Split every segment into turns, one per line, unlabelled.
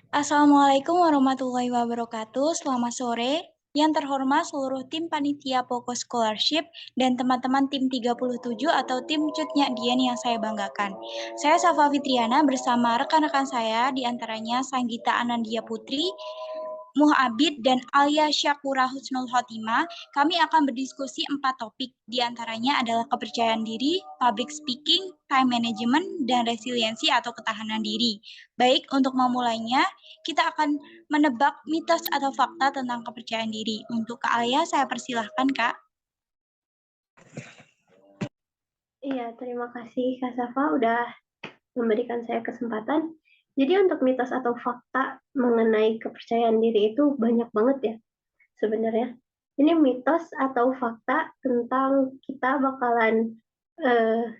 Assalamualaikum warahmatullahi wabarakatuh. Selamat sore. Yang terhormat seluruh tim panitia Poko Scholarship dan teman-teman tim 37 atau tim Cutnya Dian yang saya banggakan. Saya Safa Fitriana bersama rekan-rekan saya diantaranya Sanggita Anandia Putri, Muhabid dan Alia Syakura Husnul Khotimah. Kami akan berdiskusi 4 topik, diantaranya adalah kepercayaan diri, public speaking, time management, dan resiliensi atau ketahanan diri. Baik, untuk memulainya, kita akan menebak mitos atau fakta tentang kepercayaan diri. Untuk Kak Alia, saya persilahkan, Kak.
Iya, terima kasih Kak Safa udah memberikan saya kesempatan. Jadi untuk mitos atau fakta mengenai kepercayaan diri itu banyak banget ya sebenarnya. Ini mitos atau fakta tentang kita bakalan eh,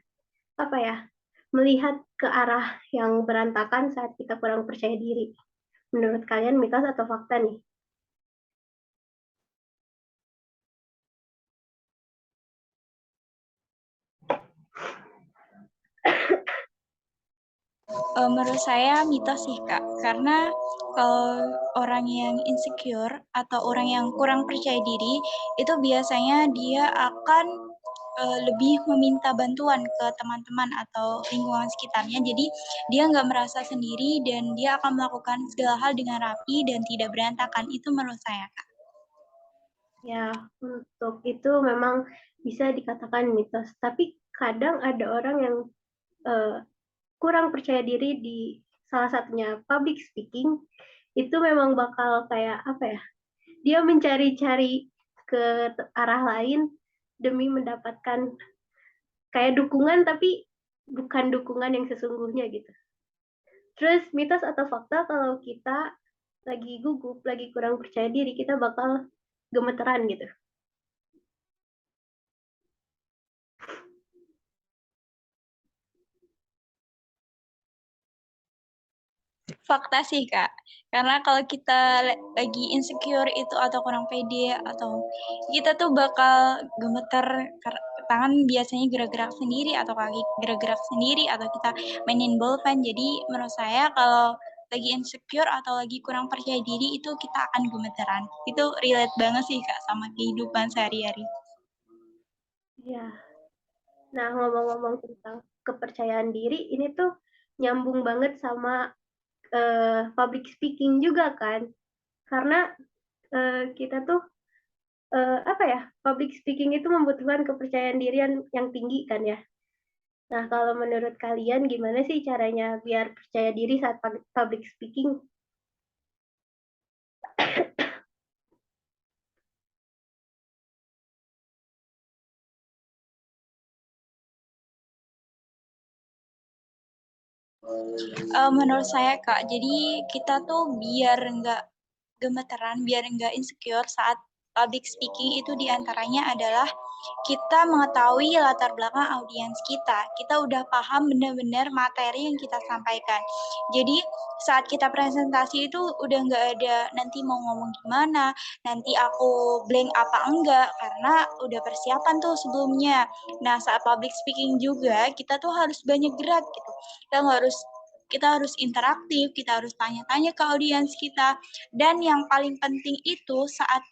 apa ya, melihat ke arah yang berantakan saat kita kurang percaya diri. Menurut kalian mitos atau fakta nih?
Menurut saya mitos sih, Kak. Karena kalau orang yang insecure atau orang yang kurang percaya diri, itu biasanya dia akan lebih meminta bantuan ke teman-teman atau lingkungan sekitarnya. Jadi dia nggak merasa sendiri dan dia akan melakukan segala hal dengan rapi dan tidak berantakan. Itu menurut saya, Kak.
Ya, untuk itu memang bisa dikatakan mitos. Tapi kadang ada orang yang eh, kurang percaya diri di salah satunya public speaking, itu memang bakal kayak apa ya, dia mencari-cari ke arah lain demi mendapatkan kayak dukungan tapi bukan dukungan yang sesungguhnya gitu. Terus mitos atau fakta, kalau kita lagi gugup, lagi kurang percaya diri, kita bakal gemeteran gitu.
Fakta sih, Kak. Karena kalau kita lagi insecure itu atau kurang pede atau kita tuh bakal gemeter, tangan biasanya gerak-gerak sendiri atau kaki gerak-gerak sendiri atau kita mainin bolpen. Jadi menurut saya kalau lagi insecure atau lagi kurang percaya diri itu kita akan gemeteran. Itu relate banget sih, Kak, sama kehidupan sehari-hari.
Ya, nah ngomong-ngomong tentang kepercayaan diri, ini tuh nyambung banget sama public speaking juga kan, karena kita tuh apa ya, public speaking itu membutuhkan kepercayaan diri yang tinggi kan ya. Nah, kalau menurut kalian gimana sih caranya biar percaya diri saat public speaking?
Menurut saya, Kak, jadi kita tuh biar nggak gemeteran, biar nggak insecure saat public speaking itu diantaranya adalah kita mengetahui latar belakang audiens kita. Kita udah paham benar-benar materi yang kita sampaikan. Jadi saat kita presentasi itu udah nggak ada nanti mau ngomong gimana, nanti aku blank apa enggak, karena udah persiapan tuh sebelumnya. Nah, saat public speaking juga kita tuh harus banyak gerak gitu. Kita harus interaktif, kita harus tanya-tanya ke audiens kita. Dan yang paling penting itu saat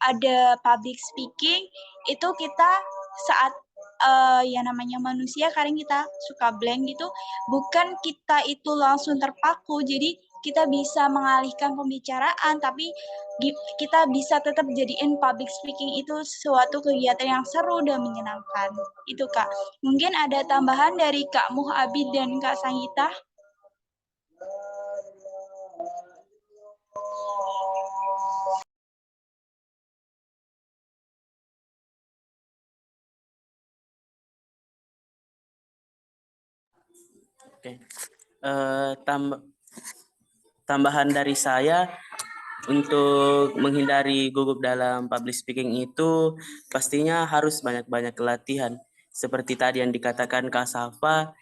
ada public speaking itu kita saat ya namanya manusia kadang kita suka blank gitu, bukan kita itu langsung terpaku, jadi kita bisa mengalihkan pembicaraan, tapi kita bisa tetap jadiin public speaking itu suatu kegiatan yang seru dan menyenangkan. Itu, Kak. Mungkin ada tambahan dari Kak Muhabid dan Kak Sanggita?
Oke. Tambahan dari saya, untuk menghindari gugup dalam public speaking itu pastinya harus banyak-banyak latihan. Seperti tadi yang dikatakan Kak Safa,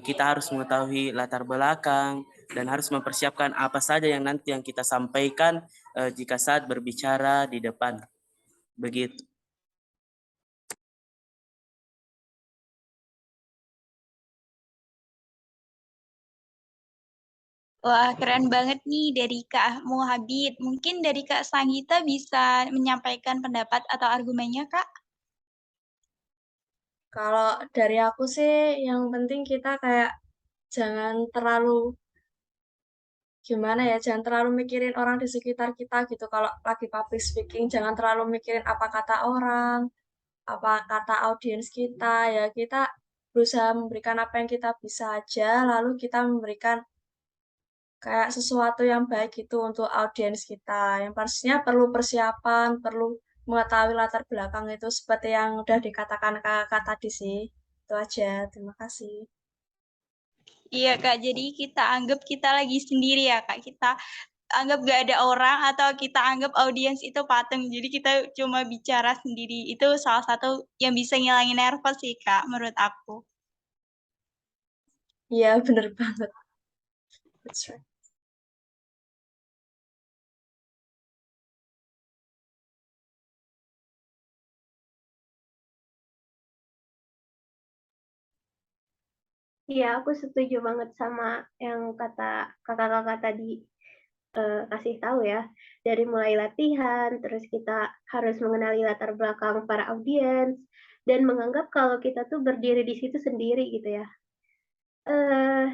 kita harus mengetahui latar belakang dan harus mempersiapkan apa saja yang nanti yang kita sampaikan jika saat berbicara di depan. Begitu.
Wah, keren banget nih dari Kak Muhabid. Mungkin dari Kak Sanggita bisa menyampaikan pendapat atau argumennya, Kak?
Kalau dari aku sih, yang penting kita kayak jangan terlalu gimana ya, jangan terlalu mikirin orang di sekitar kita gitu. Kalau lagi public speaking, jangan terlalu mikirin apa kata orang, apa kata audiens kita. Ya kita berusaha memberikan apa yang kita bisa aja, lalu kita memberikan kayak sesuatu yang baik gitu untuk audiens kita. Yang pastinya perlu persiapan, perlu mengetahui latar belakang itu seperti yang udah dikatakan kakak tadi sih. Itu aja, terima kasih.
Iya, Kak. Jadi kita anggap kita lagi sendiri ya, Kak. Kita anggap gak ada orang atau kita anggap audiens itu patung. Jadi kita cuma bicara sendiri. Itu salah satu yang bisa ngilangin nervous sih, Kak, menurut aku.
Iya, bener banget. That's right.
Iya, aku setuju banget sama yang kata kakak-kakak tadi kasih tahu ya. Dari mulai latihan, terus kita harus mengenali latar belakang para audiens, dan menganggap kalau kita tuh berdiri di situ sendiri gitu ya. Eh,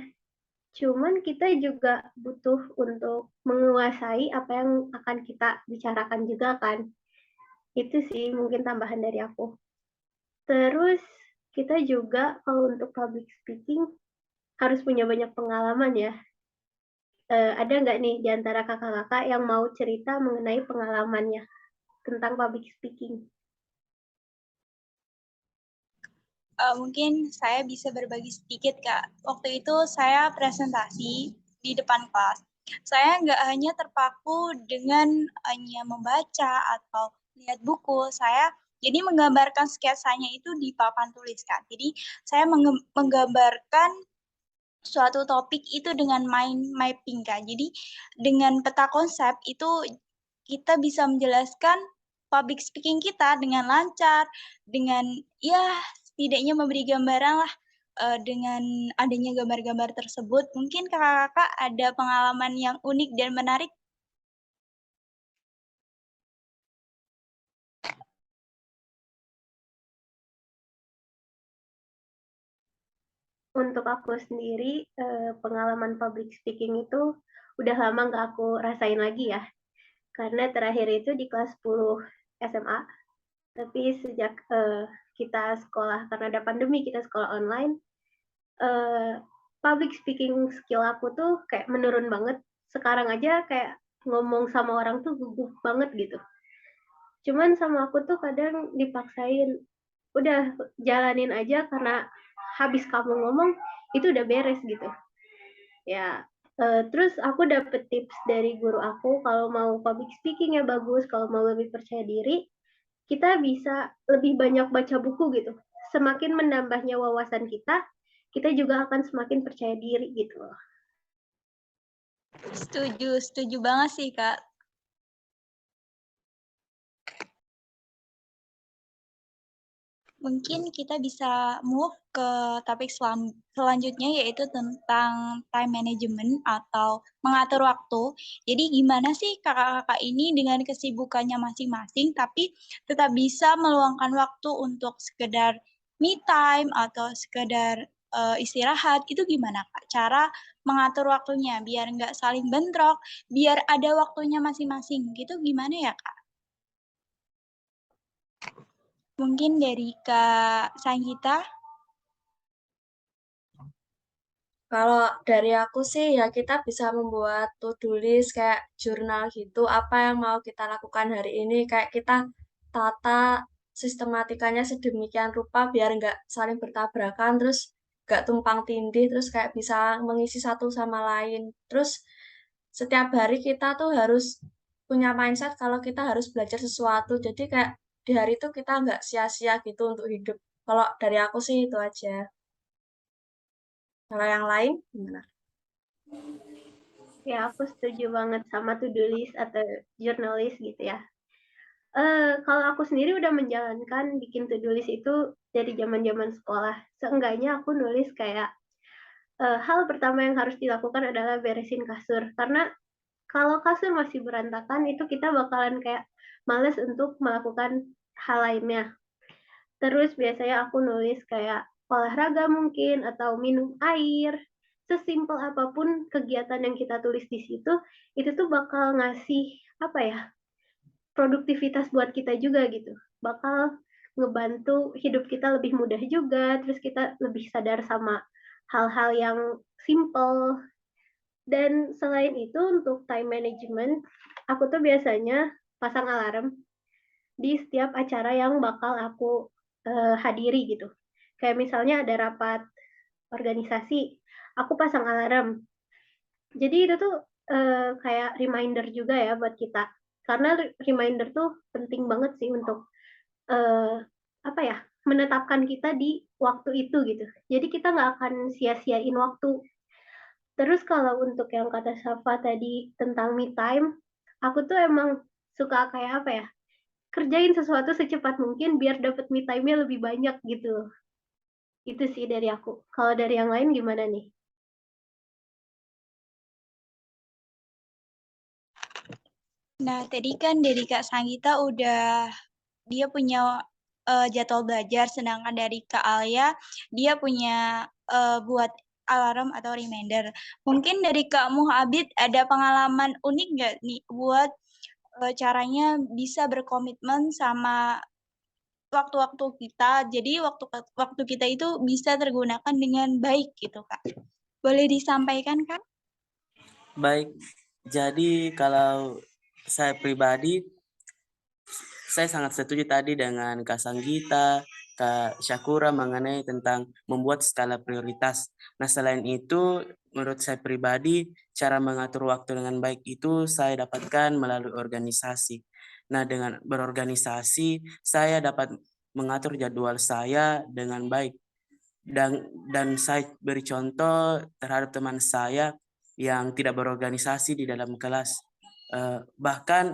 Cuman kita juga butuh untuk menguasai apa yang akan kita bicarakan juga kan. Itu sih mungkin tambahan dari aku. Terus kita juga kalau untuk public speaking harus punya banyak pengalaman ya. Ada nggak nih di antara kakak-kakak yang mau cerita mengenai pengalamannya tentang public speaking?
Mungkin saya bisa berbagi sedikit, Kak. Waktu itu saya presentasi di depan kelas. Saya nggak hanya terpaku dengan hanya membaca atau lihat buku, saya jadi menggambarkan sketsanya itu di papan tulis, Kak. Jadi saya menggambarkan suatu topik itu dengan mind mapping, Kak. Jadi dengan peta konsep itu kita bisa menjelaskan public speaking kita dengan lancar, dengan ya setidaknya memberi gambaran lah dengan adanya gambar-gambar tersebut. Mungkin kakak-kakak ada pengalaman yang unik dan menarik.
Untuk aku sendiri, pengalaman public speaking itu udah lama nggak aku rasain lagi ya. Karena terakhir itu di kelas 10 SMA. Tapi sejak kita sekolah, karena ada pandemi, kita sekolah online, public speaking skill aku tuh kayak menurun banget. Sekarang aja kayak ngomong sama orang tuh gugup banget gitu. Cuman sama aku tuh kadang dipaksain, udah jalanin aja karena habis kamu ngomong itu udah beres gitu. Ya, terus aku dapet tips dari guru aku kalau mau public speaking ya bagus, kalau mau lebih percaya diri, kita bisa lebih banyak baca buku gitu. Semakin menambahnya wawasan kita, kita juga akan semakin percaya diri gitu loh.
Setuju banget sih, Kak. Mungkin kita bisa move ke topik selanjutnya yaitu tentang time management atau mengatur waktu. Jadi gimana sih kakak-kakak ini dengan kesibukannya masing-masing tapi tetap bisa meluangkan waktu untuk sekedar me time atau sekedar istirahat. Itu gimana Kak? Cara mengatur waktunya biar nggak saling bentrok, biar ada waktunya masing-masing. Gitu gimana ya Kak? Mungkin dari Kak Sanggita.
Kalau dari aku sih ya kita bisa membuat to-do list kayak jurnal gitu, apa yang mau kita lakukan hari ini, kayak kita tata sistematikanya sedemikian rupa biar nggak saling bertabrakan, terus nggak tumpang tindih, terus kayak bisa mengisi satu sama lain. Terus setiap hari kita tuh harus punya mindset kalau kita harus belajar sesuatu, jadi kayak di hari itu kita nggak sia-sia gitu untuk hidup. Kalau dari aku sih itu aja. Kalau yang lain gimana?
Ya, aku setuju banget sama to-do list atau journalis gitu ya. Kalau aku sendiri udah menjalankan bikin to-do list itu dari zaman-zaman sekolah. Seenggaknya aku nulis kayak hal pertama yang harus dilakukan adalah beresin kasur. Karena kalau kasur masih berantakan, itu kita bakalan kayak males untuk melakukan hal lainnya. Terus biasanya aku nulis kayak olahraga mungkin atau minum air. Sesimpel apapun kegiatan yang kita tulis di situ, itu tuh bakal ngasih apa ya, produktivitas buat kita juga gitu. Bakal ngebantu hidup kita lebih mudah juga, terus kita lebih sadar sama hal-hal yang simple. Dan selain itu untuk time management, aku tuh biasanya pasang alarm di setiap acara yang bakal aku hadiri gitu. Kayak misalnya ada rapat organisasi, aku pasang alarm. Jadi itu tuh kayak reminder juga ya buat kita. Karena reminder tuh penting banget sih untuk apa ya, menetapkan kita di waktu itu gitu. Jadi kita nggak akan sia-siain waktu. Terus kalau untuk yang kata Safa tadi tentang me time, aku tuh emang suka kayak apa ya, kerjain sesuatu secepat mungkin biar dapat me time-nya lebih banyak gitu. Itu sih dari aku. Kalau dari yang lain gimana nih?
Nah, tadi kan dari Kak Sanggita dia punya jadwal belajar, sedangkan dari Kak Alia dia punya buat alarm atau reminder. Mungkin dari Kak Muhabid ada pengalaman unik nggak nih buat caranya bisa berkomitmen sama waktu-waktu kita. Jadi waktu kita itu bisa tergunakan dengan baik gitu, Kak. Boleh disampaikan, Kak?
Baik, jadi kalau saya pribadi, saya sangat setuju tadi dengan Kak Sanggita, Kak Syakura mengenai tentang membuat skala prioritas. Nah, selain itu, menurut saya pribadi, cara mengatur waktu dengan baik itu saya dapatkan melalui organisasi. Nah, dengan berorganisasi, saya dapat mengatur jadwal saya dengan baik. Dan saya beri contoh terhadap teman saya yang tidak berorganisasi di dalam kelas. Bahkan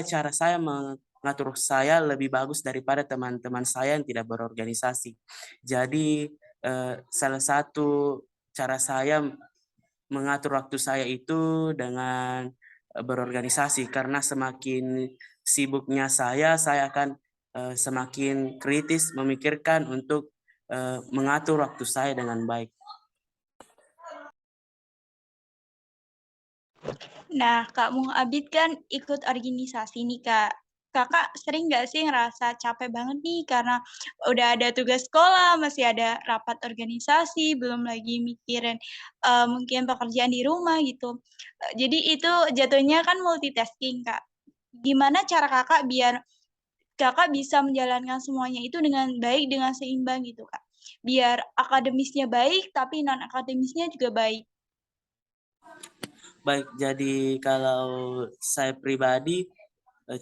cara saya mengatur saya lebih bagus daripada teman-teman saya yang tidak berorganisasi. Jadi salah satu cara saya mengatur waktu saya itu dengan berorganisasi, karena semakin sibuknya saya akan semakin kritis memikirkan untuk mengatur waktu saya dengan baik.
Nah, Kak Muhabid kan ikut organisasi nih, Kak. Kakak sering nggak sih ngerasa capek banget nih karena udah ada tugas sekolah, masih ada rapat organisasi, belum lagi mikirin mungkin pekerjaan di rumah gitu. Jadi itu jatuhnya kan multitasking, Kak. Gimana cara Kakak biar Kakak bisa menjalankan semuanya itu dengan baik, dengan seimbang gitu, Kak? Biar akademisnya baik, tapi non-akademisnya juga baik.
Baik, jadi kalau saya pribadi,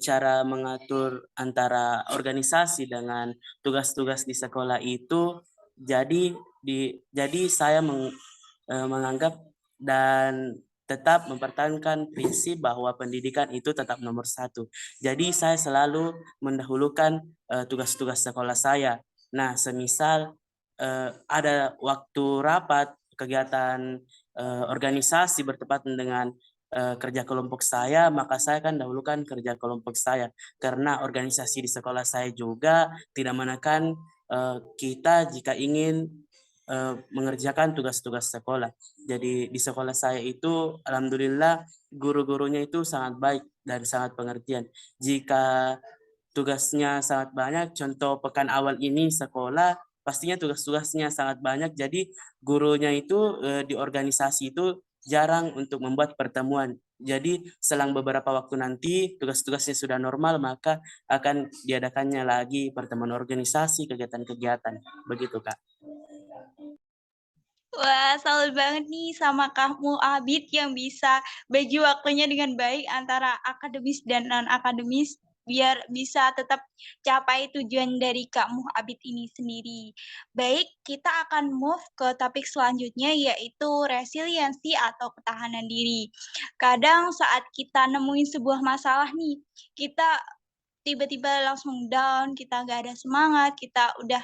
cara mengatur antara organisasi dengan tugas-tugas di sekolah itu, jadi saya menganggap dan tetap mempertahankan prinsip bahwa pendidikan itu tetap nomor satu. Jadi saya selalu mendahulukan tugas-tugas sekolah saya. Nah, semisal ada waktu rapat, kegiatan organisasi bertepatan dengan kerja kelompok saya, maka saya akan dahulukan kerja kelompok saya. Karena organisasi di sekolah saya juga tidak menekan kita jika ingin mengerjakan tugas-tugas sekolah. Jadi di sekolah saya itu alhamdulillah guru-gurunya itu sangat baik dan sangat pengertian. Jika tugasnya sangat banyak, contoh pekan awal ini sekolah pastinya tugas-tugasnya sangat banyak, jadi gurunya itu di organisasi itu jarang untuk membuat pertemuan. Jadi selang beberapa waktu nanti tugas-tugasnya sudah normal, maka akan diadakannya lagi pertemuan organisasi, kegiatan-kegiatan. Begitu, Kak.
Wah, salut banget nih sama Kak Muhabid yang bisa bagi waktunya dengan baik antara akademis dan non-akademis biar bisa tetap capai tujuan dari Kak Muhabid ini sendiri. Baik, kita akan move ke topik selanjutnya yaitu resiliensi atau ketahanan diri. Kadang saat kita nemuin sebuah masalah nih, kita tiba-tiba langsung down, kita nggak ada semangat, kita udah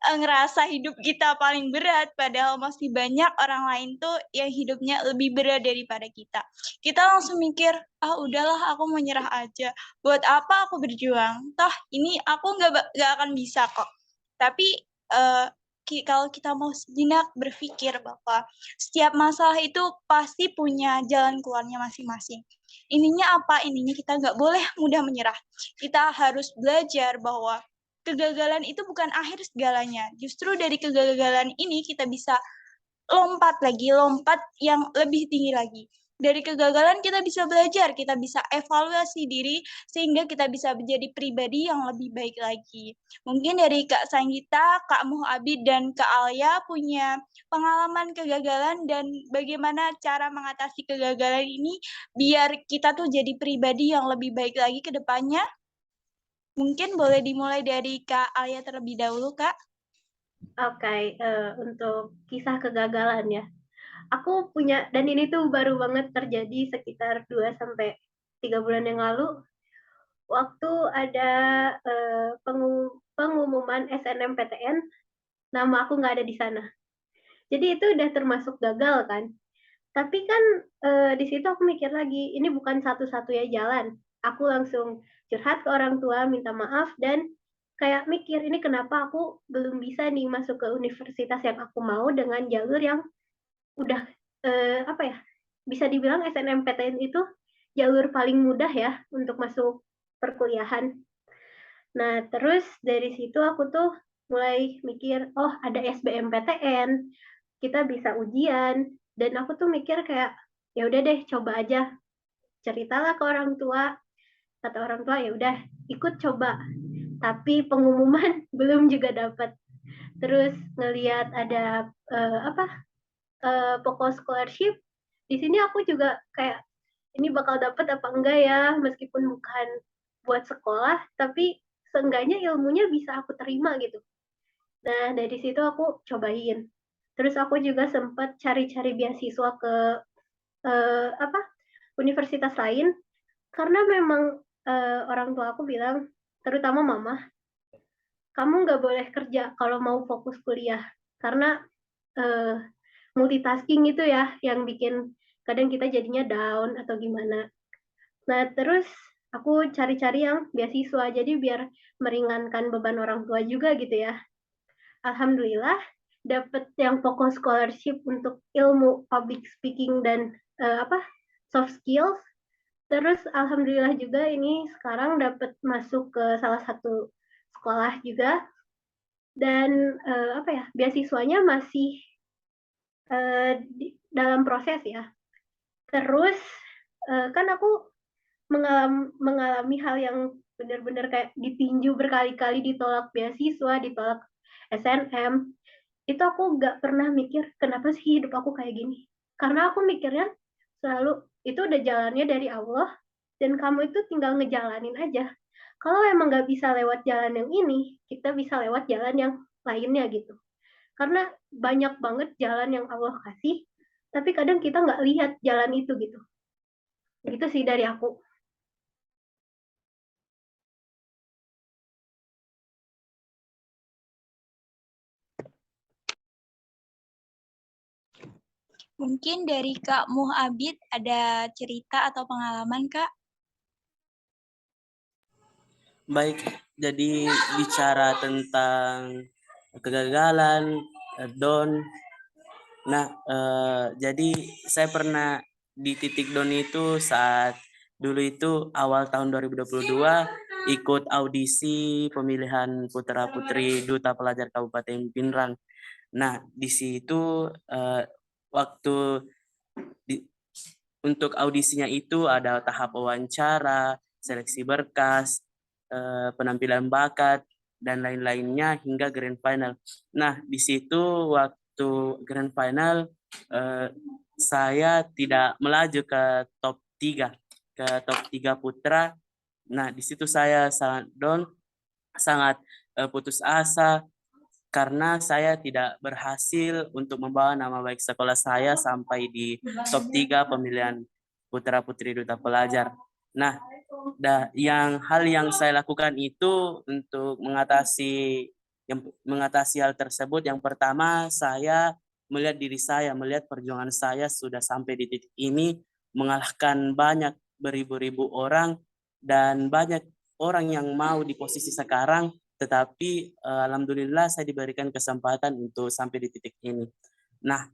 ngerasa hidup kita paling berat, padahal masih banyak orang lain tuh yang hidupnya lebih berat daripada kita. Kita langsung mikir, ah udahlah aku menyerah aja. Buat apa aku berjuang? Toh ini aku nggak akan bisa kok. Tapi kalau kita mau sejenak berpikir bahwa setiap masalah itu pasti punya jalan keluarnya masing-masing. Ininya apa? Ininya kita nggak boleh mudah menyerah. Kita harus belajar bahwa kegagalan itu bukan akhir segalanya. Justru dari kegagalan ini kita bisa lompat yang lebih tinggi lagi. Dari kegagalan kita bisa belajar, kita bisa evaluasi diri, sehingga kita bisa menjadi pribadi yang lebih baik lagi. Mungkin dari Kak Sanggita, Kak Muhabid, dan Kak Alia punya pengalaman kegagalan dan bagaimana cara mengatasi kegagalan ini biar kita tuh jadi pribadi yang lebih baik lagi ke depannya. Mungkin boleh dimulai dari Kak Alia terlebih dahulu, Kak.
Oke, untuk kisah kegagalan ya. Aku punya, dan ini tuh baru banget terjadi sekitar 2-3 bulan yang lalu, waktu ada pengumuman SNMPTN, nama aku nggak ada di sana. Jadi itu udah termasuk gagal kan. Tapi kan di situ aku mikir lagi, ini bukan satu-satunya jalan. Aku langsung curhat ke orang tua, minta maaf, dan kayak mikir, ini kenapa aku belum bisa nih masuk ke universitas yang aku mau dengan jalur yang udah apa ya, bisa dibilang SNMPTN itu jalur paling mudah ya untuk masuk perkuliahan. Nah, terus dari situ aku tuh mulai mikir, oh ada SBMPTN, kita bisa ujian, dan aku tuh mikir kayak, ya udah deh coba aja. Ceritalah ke orang tua, kata orang tua ya udah ikut coba. Tapi pengumuman belum juga dapat. Terus ngelihat ada pokok scholarship, di sini aku juga kayak ini bakal dapat apa enggak ya, meskipun bukan buat sekolah, tapi seenggaknya ilmunya bisa aku terima gitu. Nah, dari situ aku cobain. Terus aku juga sempat cari-cari beasiswa ke universitas lain, karena memang orang tua aku bilang, terutama mama, kamu nggak boleh kerja kalau mau fokus kuliah, karena multitasking itu ya yang bikin kadang kita jadinya down atau gimana. Nah, terus aku cari-cari yang beasiswa, jadi biar meringankan beban orang tua juga gitu ya. Alhamdulillah, dapat yang pokok scholarship untuk ilmu public speaking dan soft skills. Terus alhamdulillah juga ini sekarang dapat masuk ke salah satu sekolah juga, dan beasiswanya masih dalam proses ya. Terus kan aku mengalami hal yang benar-benar kayak ditinju berkali-kali, ditolak beasiswa, ditolak SNM. Itu aku nggak pernah mikir kenapa sih hidup aku kayak gini. Karena aku mikirnya selalu itu udah jalannya dari Allah, dan kamu itu tinggal ngejalanin aja. Kalau emang nggak bisa lewat jalan yang ini, kita bisa lewat jalan yang lainnya gitu. Karena banyak banget jalan yang Allah kasih, tapi kadang kita nggak lihat jalan itu gitu. Gitu sih dari aku.
Mungkin dari Kak Muhabid ada cerita atau pengalaman, Kak?
Baik, jadi bicara tentang kegagalan, down. Nah, jadi saya pernah di titik down itu saat dulu itu awal tahun 2022 ikut audisi pemilihan putra-putri Duta Pelajar Kabupaten Pinrang. Nah, di situ waktu untuk audisinya itu ada tahap wawancara, seleksi berkas, penampilan bakat, dan lain-lainnya hingga grand final. Nah, di situ waktu grand final saya tidak melaju ke top 3 putra. Nah, di situ saya sangat down, sangat putus asa karena saya tidak berhasil untuk membawa nama baik sekolah saya sampai di top 3 pemilihan putra-putri Duta Pelajar. Nah, hal yang saya lakukan itu untuk mengatasi mengatasi hal tersebut, yang pertama saya melihat diri saya, melihat perjuangan saya sudah sampai di titik ini, mengalahkan banyak beribu-ribu orang, dan banyak orang yang mau di posisi sekarang, tetapi alhamdulillah saya diberikan kesempatan untuk sampai di titik ini. Nah,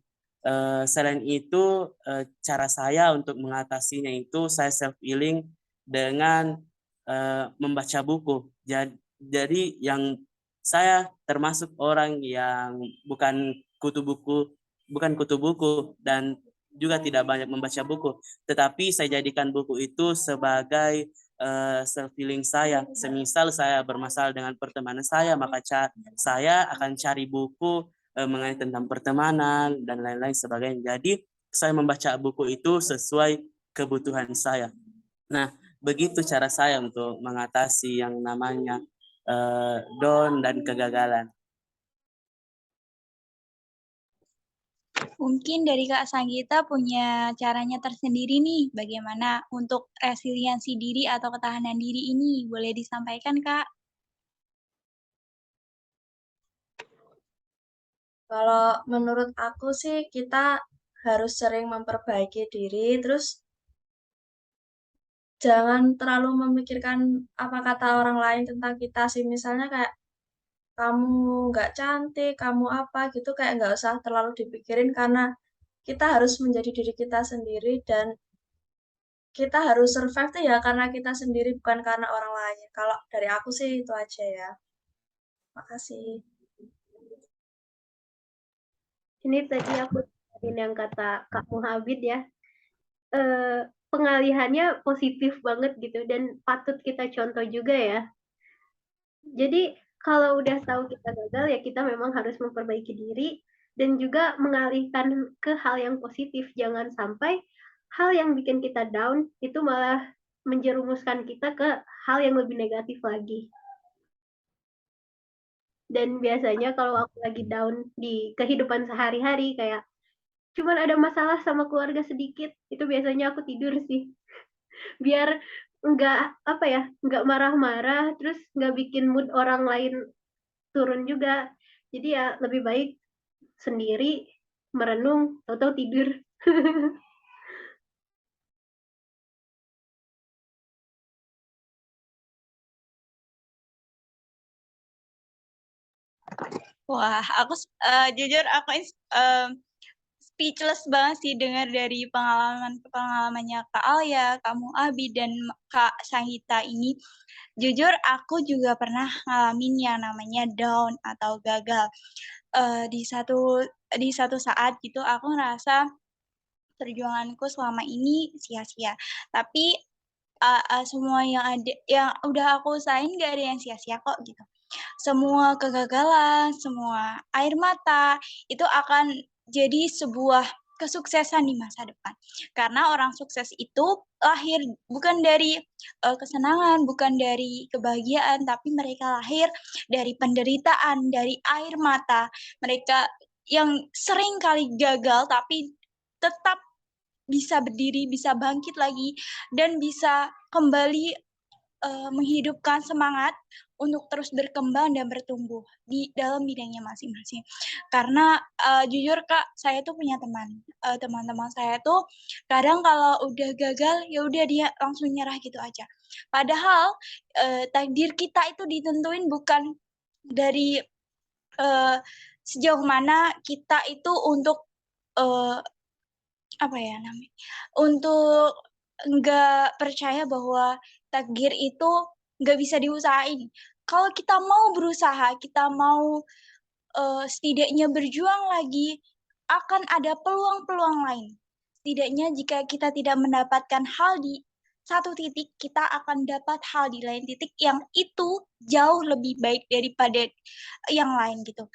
selain itu cara saya untuk mengatasinya itu saya self healing dengan membaca buku. Jadi yang saya termasuk orang yang bukan kutu buku dan juga tidak banyak membaca buku, tetapi saya jadikan buku itu sebagai self healing saya. Semisal saya bermasalah dengan pertemanan saya, maka saya akan cari buku mengenai tentang pertemanan dan lain-lain sebagainya. Jadi saya membaca buku itu sesuai kebutuhan saya. Nah, begitu cara saya untuk mengatasi yang namanya down dan kegagalan.
Mungkin dari Kak Sanggita punya caranya tersendiri nih, bagaimana untuk resiliensi diri atau ketahanan diri ini. Boleh disampaikan, Kak?
Kalau menurut aku sih kita harus sering memperbaiki diri, terus jangan terlalu memikirkan apa kata orang lain tentang kita sih. Misalnya kayak kamu nggak cantik, kamu apa gitu, kayak nggak usah terlalu dipikirin karena kita harus menjadi diri kita sendiri dan kita harus survive tuh ya karena kita sendiri bukan karena orang lain. Kalau dari aku sih itu aja ya. Makasih.
Ini tadi aku yang kata Kak Muhabid ya, pengalihannya positif banget gitu dan patut kita contoh juga ya. Jadi kalau udah tahu kita gagal ya kita memang harus memperbaiki diri dan juga mengalihkan ke hal yang positif. Jangan sampai hal yang bikin kita down itu malah menjerumuskan kita ke hal yang lebih negatif lagi. Dan biasanya kalau aku lagi down di kehidupan sehari-hari kayak cuman ada masalah sama keluarga sedikit, itu biasanya aku tidur sih. Biar nggak apa ya, nggak marah-marah, terus nggak bikin mood orang lain turun juga. Jadi ya lebih baik sendiri merenung atau tidur.
Wah, aku jujur aku speechless banget sih dengar dari pengalamannya Kak Alia, Kamu Abi, dan Kak Sanggita ini. Jujur aku juga pernah ngalamin yang namanya down atau gagal. Di satu saat gitu aku ngerasa perjuanganku selama ini sia-sia. Tapi semua yang udah aku usahain gak ada yang sia-sia kok gitu. Semua kegagalan, semua air mata, itu akan jadi sebuah kesuksesan di masa depan. Karena orang sukses itu lahir bukan dari kesenangan, bukan dari kebahagiaan, tapi mereka lahir dari penderitaan, dari air mata. Mereka yang sering kali gagal tapi tetap bisa berdiri, bisa bangkit lagi, dan bisa kembali menghidupkan semangat untuk terus berkembang dan bertumbuh di dalam bidangnya masing-masing. Karena jujur Kak, saya tuh punya teman-teman saya tuh kadang kalau udah gagal, ya udah dia langsung nyerah gitu aja. Padahal takdir kita itu ditentuin bukan dari sejauh mana kita itu untuk eee, apa ya namanya, untuk nggak percaya bahwa takdir itu nggak bisa diusahain. Kalau kita mau berusaha, kita mau, setidaknya berjuang lagi, akan ada peluang-peluang lain. Setidaknya jika kita tidak mendapatkan hal di satu titik, kita akan dapat hal di lain titik yang itu jauh lebih baik daripada yang lain gitu.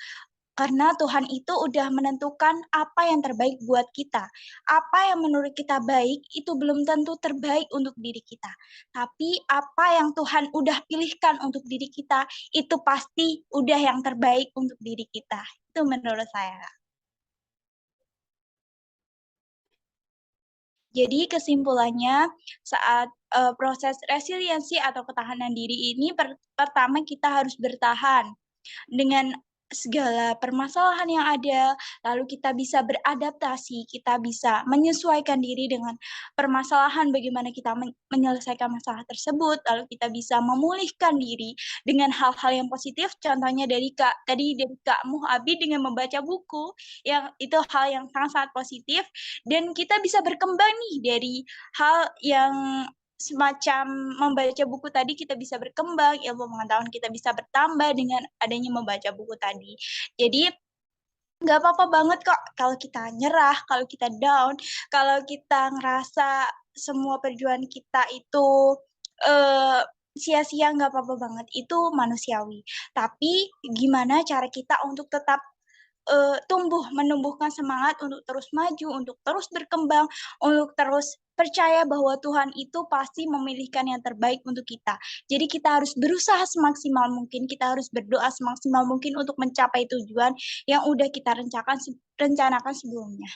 Karena Tuhan itu udah menentukan apa yang terbaik buat kita. Apa yang menurut kita baik itu belum tentu terbaik untuk diri kita. Tapi apa yang Tuhan udah pilihkan untuk diri kita itu pasti udah yang terbaik untuk diri kita. Itu menurut saya. Jadi kesimpulannya saat proses resiliensi atau ketahanan diri ini pertama kita harus bertahan. dengan segala permasalahan yang ada, lalu kita bisa beradaptasi, kita bisa menyesuaikan diri dengan permasalahan, bagaimana kita menyelesaikan masalah tersebut, lalu kita bisa memulihkan diri dengan hal-hal yang positif. Contohnya dari Kak Muhabi dengan membaca buku, yang itu hal yang sangat-sangat positif, dan kita bisa berkembang nih dari hal yang semacam membaca buku tadi, kita bisa berkembang, ilmu pengetahuan kita bisa bertambah dengan adanya membaca buku tadi. Jadi nggak apa-apa banget kok kalau kita nyerah, kalau kita down, kalau kita ngerasa semua perjuangan kita itu sia-sia, nggak apa-apa banget, itu manusiawi. Tapi gimana cara kita untuk tetap menumbuhkan semangat untuk terus maju, untuk terus berkembang, untuk terus percaya bahwa Tuhan itu pasti memilihkan yang terbaik untuk kita. Jadi kita harus berusaha semaksimal mungkin, kita harus berdoa semaksimal mungkin untuk mencapai tujuan yang udah kita rencanakan sebelumnya.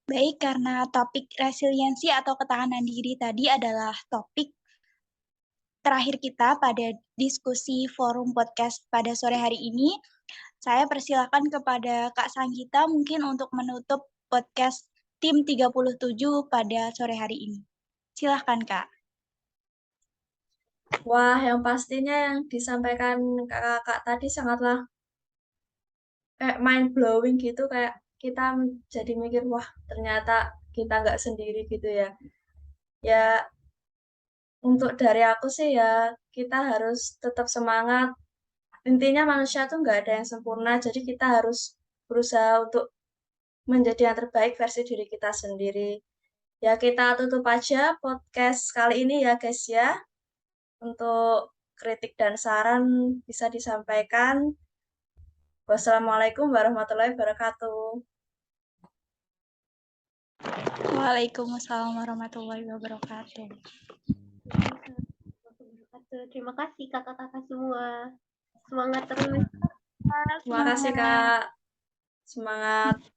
Baik, karena topik resiliensi atau ketahanan diri tadi adalah topik terakhir kita pada diskusi forum podcast pada sore hari ini, saya persilakan kepada Kak Sanggita mungkin untuk menutup podcast tim 37 pada sore hari ini. Silahkan, Kak.
Wah, yang pastinya yang disampaikan kakak tadi sangatlah kayak mind blowing gitu, kayak kita jadi mikir, wah ternyata kita nggak sendiri gitu ya. Ya, untuk dari aku sih ya, kita harus tetap semangat. Intinya manusia tuh nggak ada yang sempurna, jadi kita harus berusaha untuk menjadi yang terbaik versi diri kita sendiri. Ya, kita tutup aja podcast kali ini ya guys ya. Untuk kritik dan saran bisa disampaikan. Wassalamualaikum warahmatullahi wabarakatuh.
Waalaikumsalam warahmatullahi wabarakatuh.
Terima kasih kakak-kakak semua. Semangat terus.
Terima kasih Kak. Semangat.